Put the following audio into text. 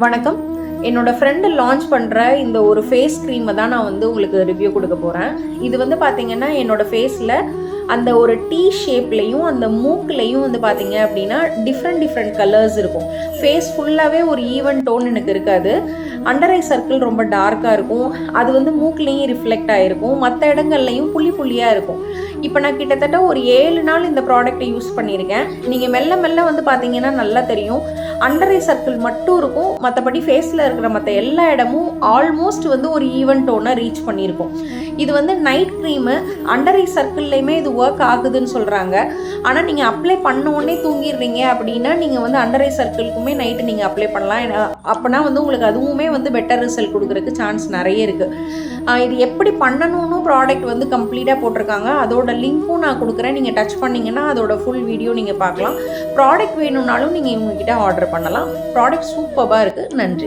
வணக்கம். என்னோட friend launch பண்ணுற இந்த ஒரு ஃபேஸ் க்ரீமை தான் நான் வந்து உங்களுக்கு ரிவ்யூ கொடுக்க போகிறேன். இது வந்து பார்த்தீங்கன்னா என்னோடய ஃபேஸில் அந்த ஒரு டீ ஷேப்லேயும் அந்த மூக்குலேயும் வந்து பார்த்தீங்க அப்படின்னா டிஃப்ரெண்ட் கலர்ஸ் இருக்கும். ஃபேஸ் ஃபுல்லாகவே ஒரு ஈவன் டோன் எனக்கு இருக்காது. அண்டர் ஐ சர்க்கிள் ரொம்ப டார்க்காக இருக்கும். அது வந்து மூக்குலேயும் ரிஃப்ளெக்ட் ஆகிருக்கும். மற்ற இடங்கள்லையும் புள்ளியாக இருக்கும். இப்போ நான் கிட்டத்தட்ட ஒரு 7 நாள் இந்த ப்ராடக்ட்டை யூஸ் பண்ணியிருக்கேன். நீங்கள் மெல்ல வந்து பார்த்தீங்கன்னா நல்லா தெரியும். அண்டர் ஐ சர்க்கிள் மட்டும் இருக்கும். மற்றபடி ஃபேஸில் இருக்கிற மற்ற எல்லா இடமும் ஆல்மோஸ்ட் வந்து ஒரு ஈவன் டோனை ரீச் பண்ணியிருக்கும். இது வந்து நைட் க்ரீமு. அண்டர் ஐ சர்க்கிள்லையுமே இது ஒர்க் ஆகுதுன்னு சொல்கிறாங்க. ஆனால் நீங்கள் அப்ளை பண்ண உடனே தூங்கிடுறீங்க அப்படின்னா நீங்கள் வந்து அண்டர் ஐ சர்க்கிள்க்குமே நைட்டு நீங்கள் அப்ளை பண்ணலாம். அப்போனா வந்து உங்களுக்கு அதுவுமே வந்து பெட்டர் ரிசல்ட் கொடுக்குறதுக்கு சான்ஸ் நிறைய இருக்குது. இது எப்படி பண்ணணும்னு ப்ராடக்ட் வந்து கம்ப்ளீட்டாக போட்டிருக்காங்க. அதோட லிங்க்கும் நான் கொடுக்குறேன். நீங்கள் டச் பண்ணிங்கன்னா அதோட ஃபுல் வீடியோ நீங்கள் பார்க்கலாம். ப்ராடக்ட் வேணும்னாலும் நீங்கள் இவங்ககிட்ட ஆர்டர் பண்ணலாம். ப்ராடக்ட் சூப்பராக இருக்குது. நன்றி.